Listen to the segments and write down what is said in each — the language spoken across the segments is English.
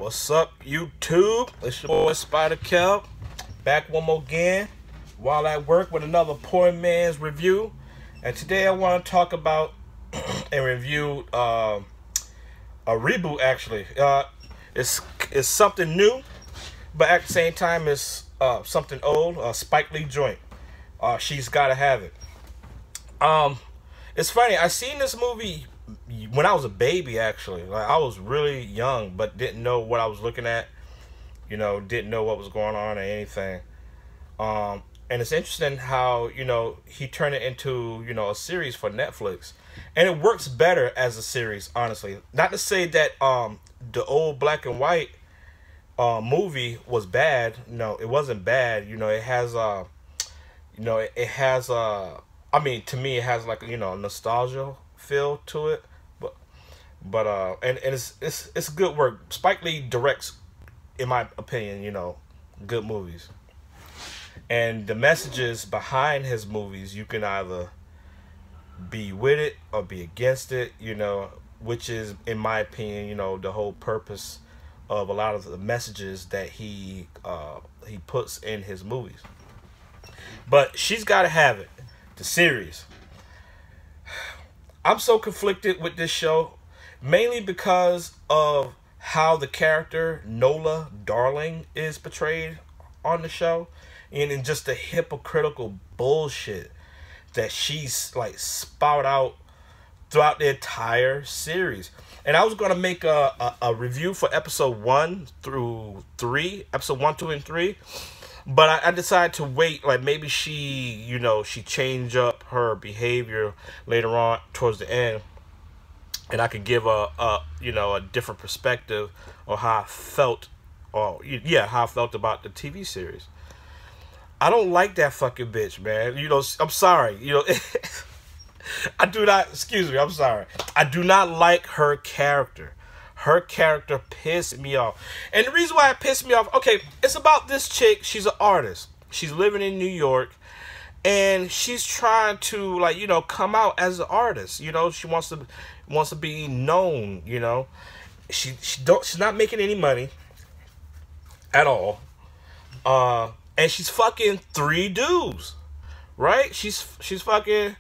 What's up, YouTube? It's your boy Spider Kel, back one more again while at work with another poor man's review. And today I want to talk about and review a reboot. Actually, it's something new, but at the same time it's something old. Spike Lee joint. She's Gotta Have It. It's funny. I seen this movie when I was a baby. Actually, like I was really young, but didn't know what I was looking at. You know, didn't know what was going on or anything. And it's interesting how he turned it into a series for Netflix, and it works better as a series. Honestly, not to say that the old black and white movie was bad. No, it wasn't bad. It has it has I mean, to me, it has like nostalgia feel to it, but and it's good work. Spike Lee directs, in my opinion, good movies, and the messages behind his movies, you can either be with it or be against it, which is, in my opinion, the whole purpose of a lot of the messages that he puts in his movies. But She's Gotta Have It, the series. I'm so conflicted with this show, mainly because of how the character Nola Darling is portrayed on the show, and in just the hypocritical bullshit that she's like spout out throughout the entire series. And I was gonna make a review for episode 1 through 3, episode 1, 2, and 3. But I decided to wait, like maybe she changed up her behavior later on towards the end, and I could give a different perspective on how I felt, how I felt about the TV series. I don't like that fucking bitch, man. I'm sorry. I do not. Excuse me. I'm sorry. I do not like her character. Her character pissed me off. And the reason why it pissed me off, okay, it's about this chick. She's an artist. She's living in New York. And she's trying to, come out as an artist. She wants to be known, She's not making any money at all. And she's fucking 3 dudes. Right? She's fucking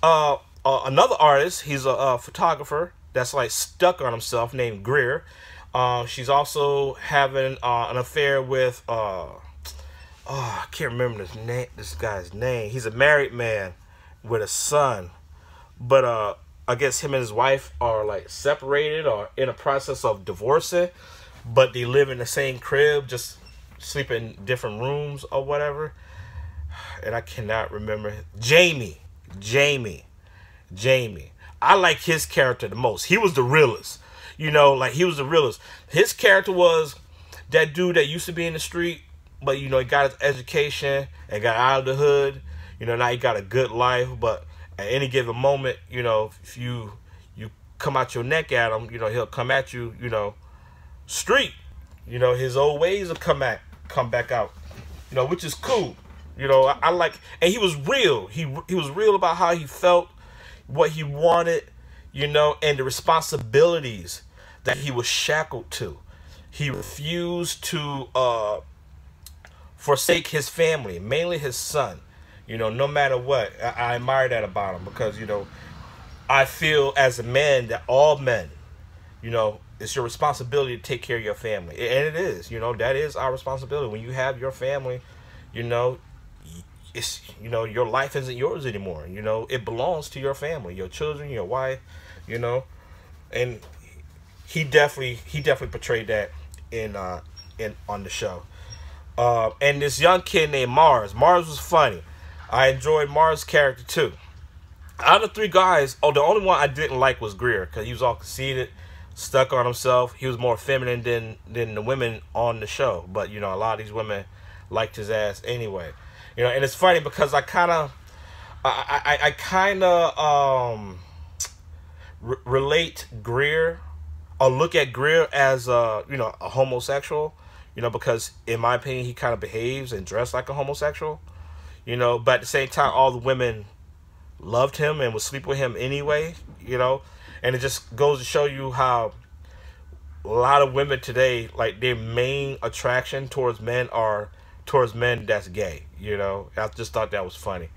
another artist. He's a photographer that's like stuck on himself, named Greer. She's also having an affair with I can't remember this guy's name. He's a married man with a son, but I guess him and his wife are like separated or in a process of divorcing, but they live in the same crib, just sleep in different rooms or whatever. And I cannot remember. Jamie. I like his character the most. He was the realest. He was the realest. His character was that dude that used to be in the street, but, he got his education and got out of the hood. Now he got a good life, but at any given moment, if you come out your neck at him, he'll come at you, street. His old ways will come back out, which is cool. I like, and he was real. He was real about how he felt, what he wanted, and the responsibilities that he was shackled to. He refused to forsake his family, mainly his son, no matter what. I admire that about him because, I feel as a man that all men, it's your responsibility to take care of your family. And it is, that is our responsibility. When you have your family, it's your life isn't yours anymore. It belongs to your family, your children, your wife, and he definitely portrayed that in on the show. And this young kid named Mars was funny. I enjoyed Mars' character too. Out of the 3 guys, the only one I didn't like was Greer, because he was all conceited, stuck on himself. He was more feminine than the women on the show, but a lot of these women liked his ass anyway. And it's funny because I kind of relate Greer, or look at Greer as a homosexual, because in my opinion he kind of behaves and dressed like a homosexual, but at the same time all the women loved him and would sleep with him anyway, and it just goes to show you how a lot of women today, like their main attraction towards men are towards men that's gay. You know, I just thought that was funny.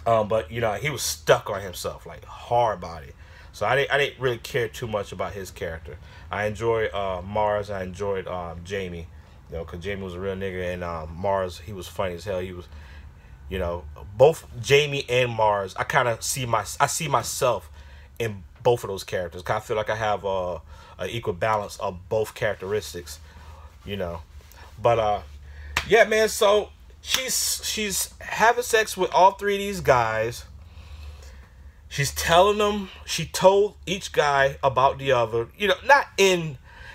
But you know, he was stuck on himself, like hard body. So I didn't really care too much about his character. I enjoyed Mars. I enjoyed Jamie, you know, because Jamie was a real nigga, and Mars, he was funny as hell. He was, you know, both Jamie and Mars. I see myself in both of those characters. 'Cause I feel like I have an equal balance of both characteristics, you know. But yeah, man. So she's having sex with all three of these guys. She's telling them. She told each guy about the other. You know,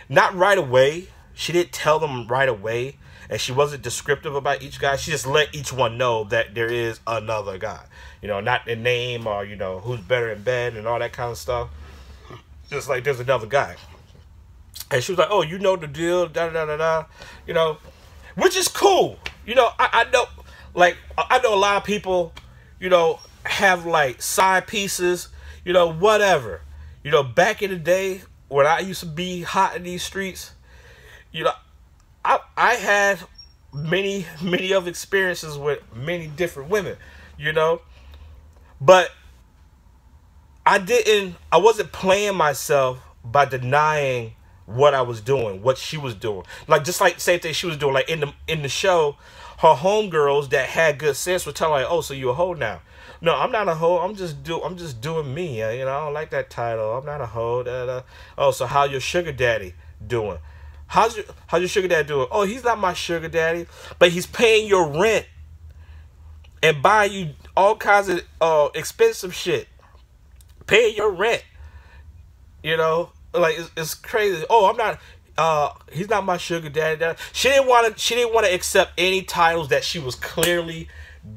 not right away. She didn't tell them right away, and she wasn't descriptive about each guy. She just let each one know that there is another guy. You know, not the name or, you know, who's better in bed and all that kind of stuff. Just like there's another guy. And she was like, oh, you know the deal, da da da da, you know, which is cool. You know, I know, like, I know a lot of people, you know, have like side pieces, you know, whatever. You know, back in the day when I used to be hot in these streets, you know, I had many of experiences with many different women, you know, but I wasn't playing myself by denying what I was doing, what she was doing. Like, just like same thing she was doing, like in the show, her homegirls that had good sense would tell her, like, oh, so you a hoe now. No, I'm not a hoe. I'm just doing me. You know, I don't like that title. I'm not a hoe. Da, da. Oh, so how your sugar daddy doing? How's your sugar daddy doing? Oh, he's not my sugar daddy, but he's paying your rent and buying you all kinds of expensive shit. Paying your rent. You know, like it's crazy. Oh, I'm not. He's not my sugar daddy. She didn't want to accept any titles that she was clearly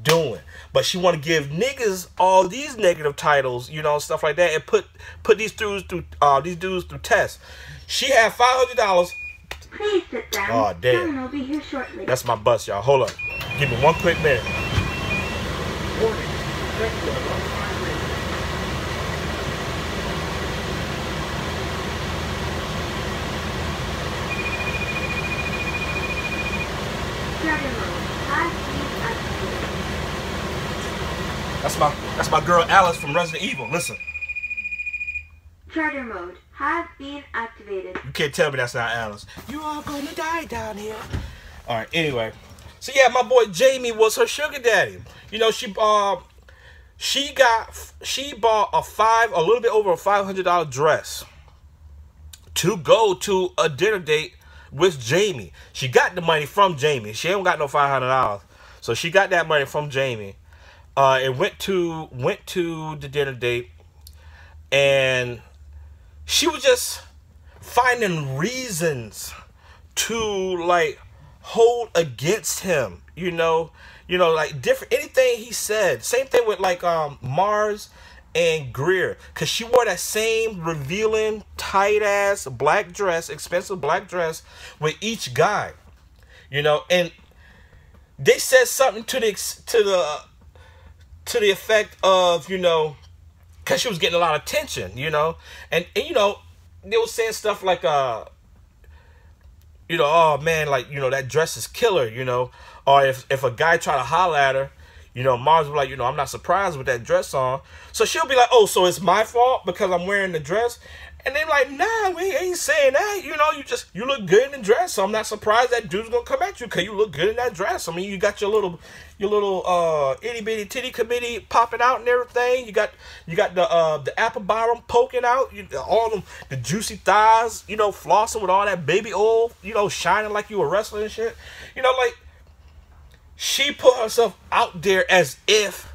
doing, but she want to give niggas all these negative titles, you know, stuff like that, and put these dudes through tests. She had $500. Please sit down. Oh damn! Someone will be here shortly. That's my bus, y'all. Hold up. Give me one quick minute. That's my girl Alice from Resident Evil. Listen. Charter mode has been activated. You can't tell me that's not Alice. You are gonna die down here. All right. Anyway, so yeah, my boy Jamie was her sugar daddy. You know, she bought a little bit over a $500 dress to go to a dinner date with Jamie. She got the money from Jamie. She ain't got no $500, so she got that money from Jamie. And went to the dinner date, and she was just finding reasons to like hold against him, you know, like different anything he said. Same thing with like Mars and Greer, cause she wore that same revealing tight ass black dress, expensive black dress with each guy, you know, and they said something to the effect of, you know, because she was getting a lot of attention, you know, and you know, they were saying stuff like, you know, oh man, like, you know, that dress is killer, you know, or if a guy try to holler at her, you know, Mars will be like, you know, I'm not surprised with that dress on, so she'll be like, oh, so it's my fault because I'm wearing the dress. And they're like, nah, we ain't saying that. You know, you look good in the dress. So I'm not surprised that dude's gonna come at you because you look good in that dress. I mean, you got your little itty bitty titty committee popping out and everything. You got the apple bottom poking out. All the juicy thighs. You know, flossing with all that baby oil. You know, shining like you a wrestler and shit. You know, like she put herself out there as if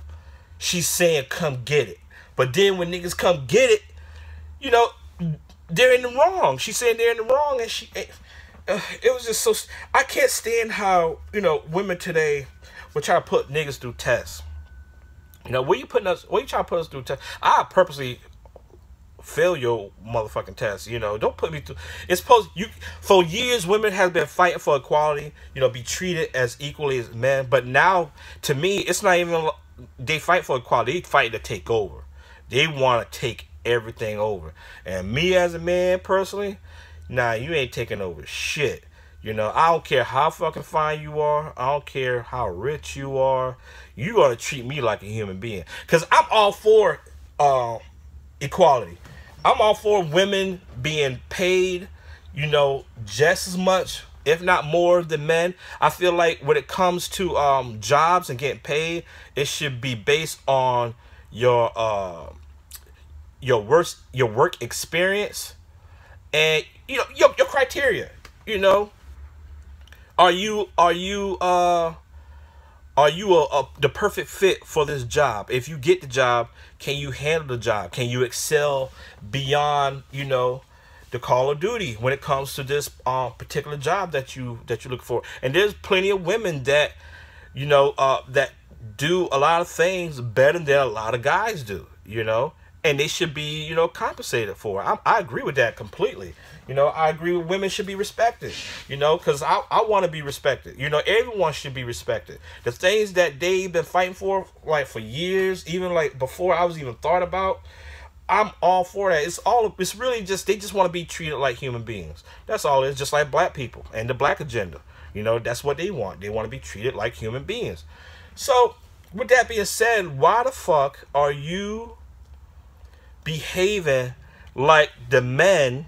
she's saying, "Come get it." But then when niggas come get it, you know, they're in the wrong. She's saying they're in the wrong, and it was just so. I can't stand how, you know, women today will try to put niggas through tests. You know, where you trying to put us through tests? I purposely fail your motherfucking test. You know, don't put me through. It's supposed for years women have been fighting for equality. You know, be treated as equally as men. But now, to me, it's not even they fight for equality. They fight to take over. They want to take everything over. And me as a man personally, nah, you ain't taking over shit. You know, I don't care how fucking fine you are. I don't care how rich you are. You gotta treat me like a human being. Cause I'm all for equality. I'm all for women being paid, you know, just as much, if not more, than men. I feel like when it comes to jobs and getting paid, it should be based on your work experience and, you know, your criteria. You know, are you the perfect fit for this job? If you get the job, can you handle the job? Can you excel beyond, you know, the Call of Duty when it comes to this particular job that you look for? And there's plenty of women that, you know, that do a lot of things better than a lot of guys do, you know, and they should be, you know, compensated for. I agree with that completely. You know, I agree with women should be respected, you know, because I want to be respected. You know, everyone should be respected. The things that they've been fighting for, like, for years, even, like, before I was even thought about, I'm all for that. It's really just, they just want to be treated like human beings. That's all it is, just like black people and the black agenda. You know, that's what they want. They want to be treated like human beings. So, with that being said, why the fuck are you behaving like the men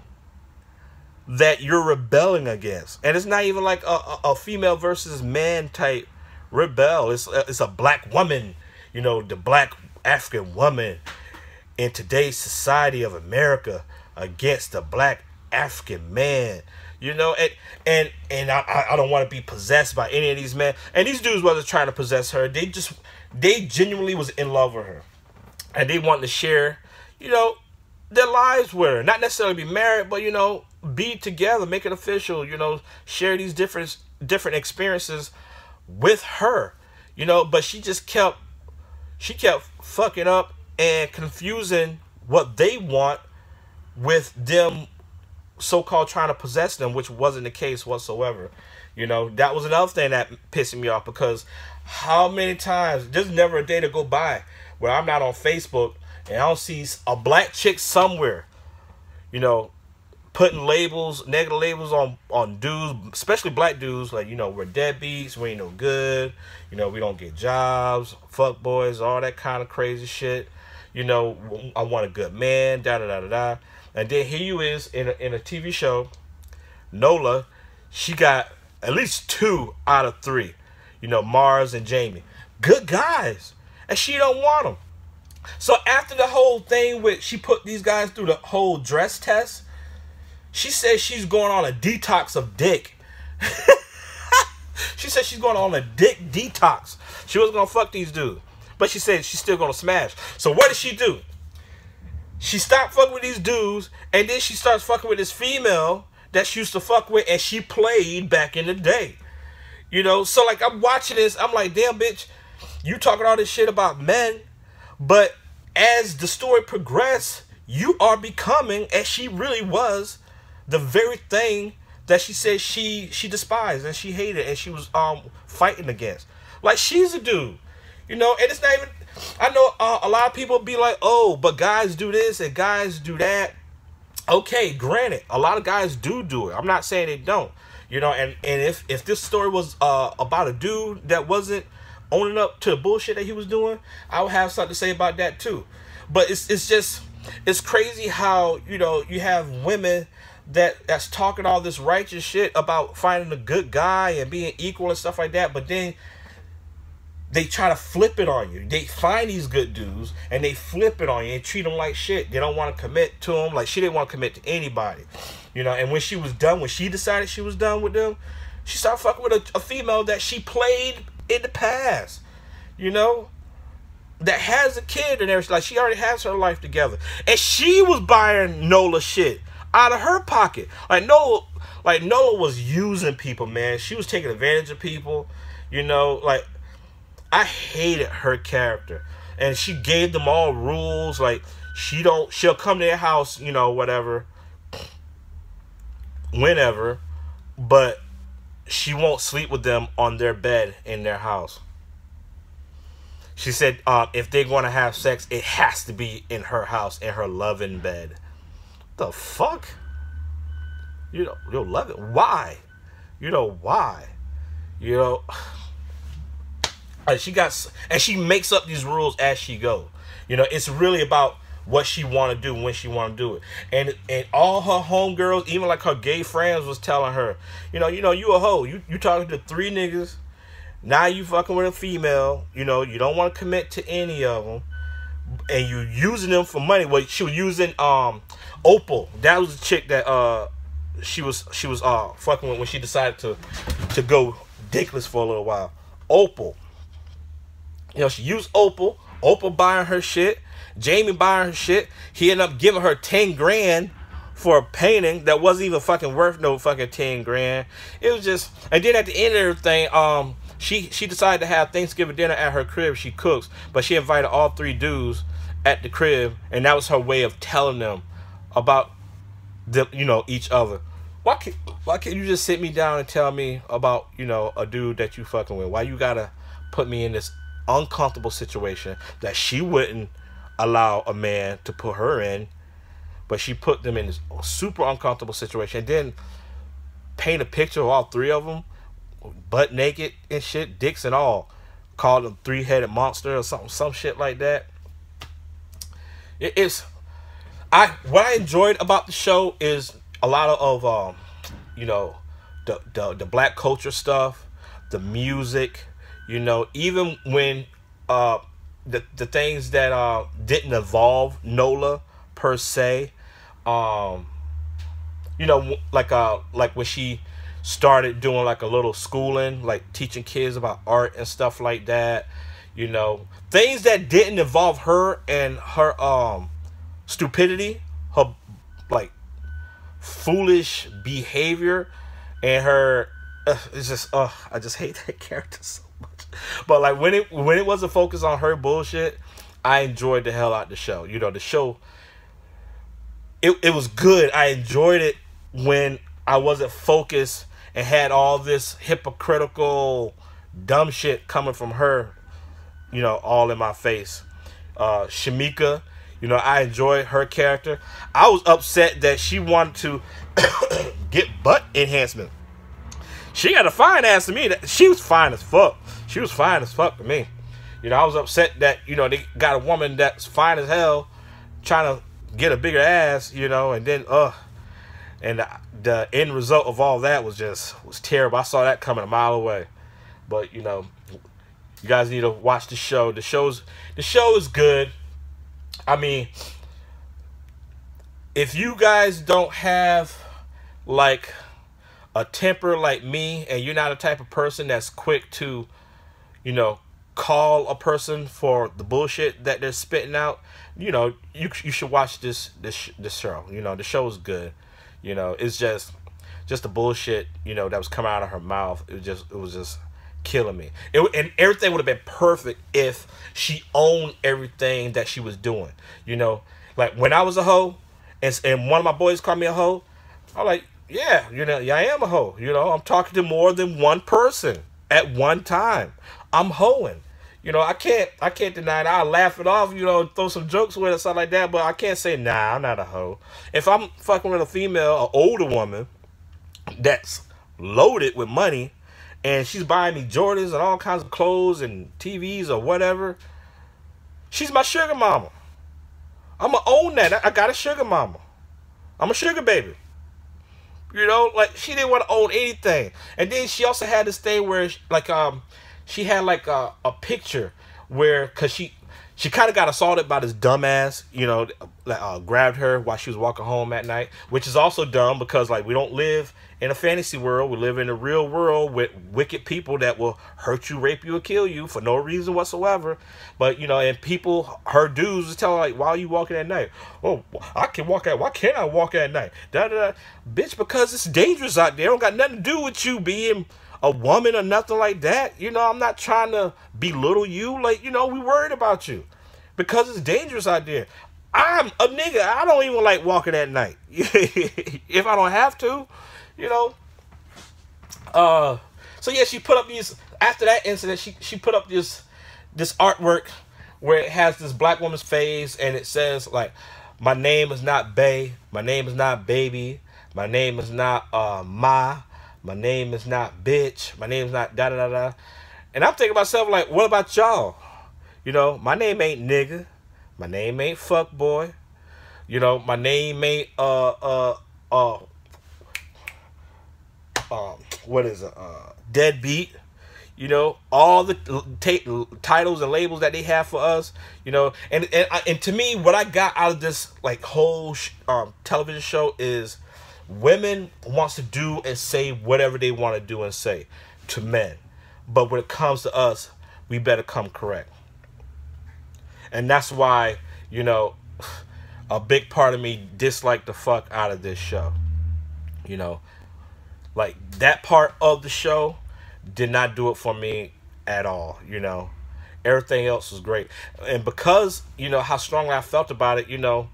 that you're rebelling against? And it's not even like a female versus man type rebel. It's a black woman, you know, the black African woman in today's society of America against the black African man. You know, and I don't want to be possessed by any of these men. And these dudes wasn't trying to possess her. They genuinely was in love with her. And they wanted to share, you know, their lives with her. Not necessarily be married, but, you know, be together, make it official, you know, share these different experiences with her. You know, but she kept fucking up and confusing what they want with them so-called trying to possess them, which wasn't the case whatsoever. You know, that was another thing that pissed me off, because how many times, there's never a day to go by where I'm not on Facebook and I don't see a black chick somewhere, you know, putting labels, negative labels on dudes, especially black dudes, like, you know, we're deadbeats, we ain't no good, you know, we don't get jobs, fuck boys, all that kind of crazy shit. You know, I want a good man, da-da-da-da-da. And then here you is in a TV show, Nola, she got at least 2 out of 3. You know, Mars and Jamie. Good guys. And she don't want them. So after the whole thing with, she put these guys through the whole dress test, she says she's going on a detox of dick. She said she's going on a dick detox. She wasn't going to fuck these dudes. But she said she's still going to smash. So what did she do? She stopped fucking with these dudes, and then she starts fucking with this female that she used to fuck with and she played back in the day. You know, so like I'm watching this, I'm like, damn bitch, you talking all this shit about men, but as the story progressed, you are becoming, as she really was, the very thing that she said she despised and she hated and she was fighting against. Like, she's a dude. You know, and it's not even, I know a lot of people be like, oh, but guys do this and guys do that. Okay, granted, a lot of guys do it. I'm not saying they don't. You know, and if this story was about a dude that wasn't owning up to the bullshit that he was doing, I would have something to say about that too. But it's crazy how, you know, you have women that's talking all this righteous shit about finding a good guy and being equal and stuff like that, but then they try to flip it on you. They find these good dudes and they flip it on you and treat them like shit. They don't want to commit to them. Like, she didn't want to commit to anybody, you know. And when she was done, when she decided she was done with them, she started fucking with a female that she played in the past, you know, that has a kid and everything. Like, she already has her life together, and she was buying Nola shit out of her pocket. Nola was using people, man. She was taking advantage of people, you know. Like, I hated her character, and she gave them all rules. Like, she'll come to their house, you know, whatever, whenever, but she won't sleep with them on their bed in their house. She said if they're going to have sex, it has to be in her house, in her loving bed. The fuck? You know, you'll love it. Why? You know, why? You know, and she makes up these rules as she goes. You know, it's really about what she want to do when she want to do it. And all her homegirls, even like her gay friends, was telling her, you a hoe. You talking to 3 niggas. Now you fucking with a female. You know, you don't want to commit to any of them, and you using them for money. Well, she was using Opal. That was the chick that she was fucking with when she decided to go dickless for a little while. Opal. You know, she used Opal. Opal buying her shit. Jamie buying her shit. He ended up giving her 10 grand for a painting that wasn't even fucking worth no fucking 10 grand. It was just, and then at the end of everything, she decided to have Thanksgiving dinner at her crib. She cooks, but she invited all 3 dudes at the crib, and that was her way of telling them about each other. Why can't you just sit me down and tell me about, a dude that you fucking with? Why you gotta put me in this uncomfortable situation that she wouldn't allow a man to put her in, but she put them in this super uncomfortable situation, and then paint a picture of all 3 of them butt naked and shit, dicks and all, called them 3-headed monster or some shit like that. What I enjoyed about the show is a lot of the black culture stuff, the music, even when the things that didn't involve Nola per se, like when she started doing like a little schooling, like teaching kids about art and stuff like that, things that didn't involve her and her stupidity, her like foolish behavior, and her it's just I just hate that character so much. But like when it wasn't focused on her bullshit, I enjoyed the hell out the show. The show, it was good. I enjoyed it when I wasn't focused and had all this hypocritical dumb shit coming from her, all in my face. Shamika, I enjoyed her character. I was upset that she wanted to get butt enhancement. She got a fine ass to me. She was fine as fuck. She was fine as fuck to me. I was upset that, they got a woman that's fine as hell trying to get a bigger ass, and then, and the end result of all that was terrible. I saw that coming a mile away. But, you guys need to watch the show. The show is good. I mean, if you guys don't have, like, a temper like me, and you're not a type of person that's quick to, call a person for the bullshit that they're spitting out, you should watch this show. The show is good. It's just the bullshit, that was coming out of her mouth. It was just killing me. And everything would have been perfect if she owned everything that she was doing. Like when I was a hoe, and one of my boys called me a hoe, I'm like, yeah, I am a hoe. I'm talking to more than one person at one time. I'm hoeing. I can't deny it. I'll laugh it off, throw some jokes with it or something like that, but I can't say, nah, I'm not a hoe. If I'm fucking with a female, an older woman that's loaded with money, and she's buying me Jordans and all kinds of clothes and TVs or whatever, she's my sugar mama. I'm gonna own that. I got a sugar mama. I'm a sugar baby. Like, she didn't want to own anything. And then she also had this thing where, she had like a picture where, cause she kind of got assaulted by this dumbass, grabbed her while she was walking home at night, which is also dumb because, like, we don't live in a fantasy world. We live in a real world with wicked people that will hurt you, rape you, or kill you for no reason whatsoever. But, and people, her dudes was telling her, like, why are you walking at night? Oh, I can walk at, why can't I walk at night? Bitch, because it's dangerous out there. It don't got nothing to do with you being a woman or nothing like that. I'm not trying to belittle you. Like, we worried about you because it's dangerous out there. I'm a nigga. I don't even like walking at night if I don't have to, So yeah, she put up these, after that incident, she put up this this artwork where it has this black woman's face and it says like, my name is not Bay, my name is not Baby, my name is not my name is not Bitch, my name is not da da da da. And I'm thinking to myself like, what about y'all? You know, my name ain't nigga, my name ain't fuck boy, you know, my name ain't what is it, deadbeat. You know, all the titles and labels that they have for us, you know, and to me, what I got out of this like whole television show is women wants to do and say whatever they want to do and say to men, but when it comes to us, we better come correct. And that's why, you know, a big part of me disliked the fuck out of this show. You know, like that part of the show did not do it for me at all. You know, everything else was great. And because, you know, how strongly I felt about it, you know,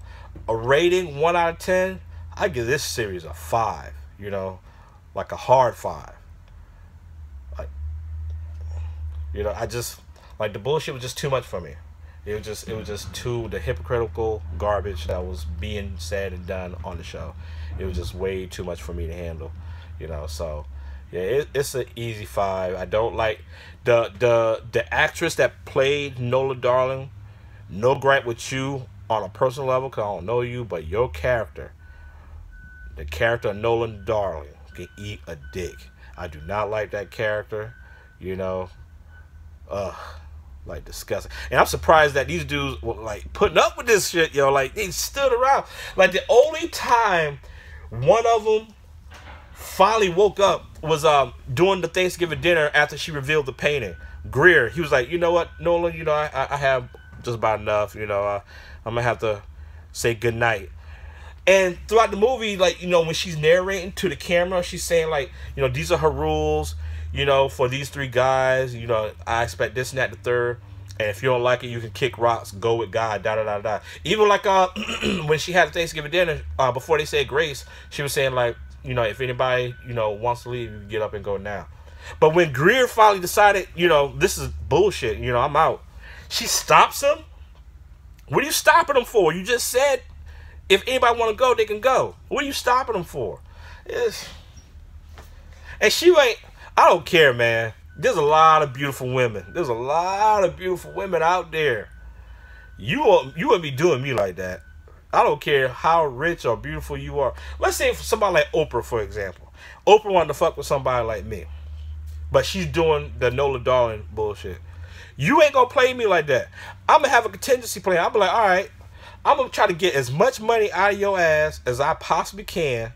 a rating 1 out of 10, I give this series a 5, you know, like a hard 5. Like, you know, I just, like, the bullshit was just too much for me. It was just too, the hypocritical garbage that was being said and done on the show. It was just way too much for me to handle, you know. So yeah, it's an easy 5. I don't like the actress that played Nola Darling. No gripe with you on a personal level, because I don't know you, but your character, the character of Nola Darling, can eat a dick. I do not like that character, you know. Like, disgusting. And I'm surprised that these dudes were like putting up with this shit, yo. Like, they stood around. Like, the only time one of them finally woke up was during the Thanksgiving dinner after she revealed the painting. Greer, he was like, you know what, Nolan, you know, I have just about enough, you know, I'm gonna have to say goodnight. And throughout the movie, like, you know, when she's narrating to the camera, she's saying, like, you know, these are her rules, you know, for these 3 guys, you know, I expect this and that, the third. And if you don't like it, you can kick rocks, go with God, da da da da. Even like when she had the Thanksgiving dinner, before they said grace, she was saying, like, you know, if anybody, you know, wants to leave, you can get up and go now. But when Greer finally decided, you know, this is bullshit, you know, I'm out, she stops him. What are you stopping him for? You just said if anybody want to go, they can go. What are you stopping them for? And she ain't, I don't care, man. There's a lot of beautiful women. There's a lot of beautiful women out there. You wouldn't be doing me like that. I don't care how rich or beautiful you are. Let's say for somebody like Oprah, for example. Oprah wanted to fuck with somebody like me, but she's doing the Nola Darling bullshit. You ain't gonna play me like that. I'm gonna have a contingency plan. I'm like, all right, I'm gonna try to get as much money out of your ass as I possibly can.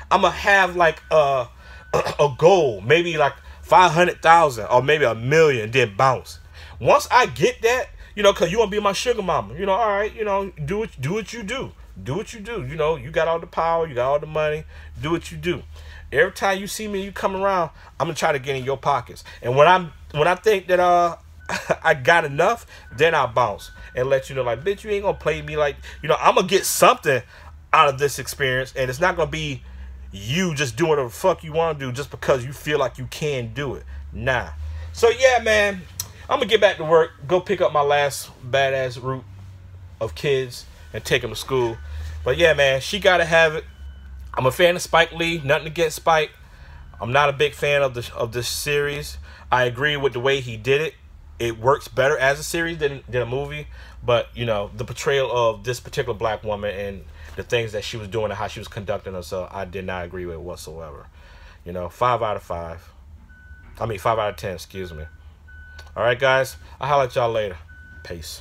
I'm gonna have like a goal, maybe like 500,000 or maybe $1 million, then bounce. Once I get that, you know, cause you wanna be my sugar mama, you know, all right, you know, do what you do. Do what you do. You know, you got all the power, you got all the money, do what you do. Every time you see me, you come around, I'm gonna try to get in your pockets. And when I think that I got enough, then I'll bounce and let you know, like, bitch, you ain't gonna play me like, you know, I'm gonna get something out of this experience, and it's not gonna be you just doing whatever the fuck you want to do just because you feel like you can do it. Nah. So yeah, man, I'm gonna get back to work, go pick up my last badass group of kids and take them to school. But yeah, man, she gotta have it. I'm a fan of Spike Lee. Nothing against Spike. I'm not a big fan of this series. I agree with the way he did it. It works better as a series than a movie. But, you know, the portrayal of this particular black woman and the things that she was doing and how she was conducting herself, I did not agree with whatsoever. You know, 5 out of 5. I mean, 5 out of 10, excuse me. All right, guys. I'll holler at y'all later. Peace.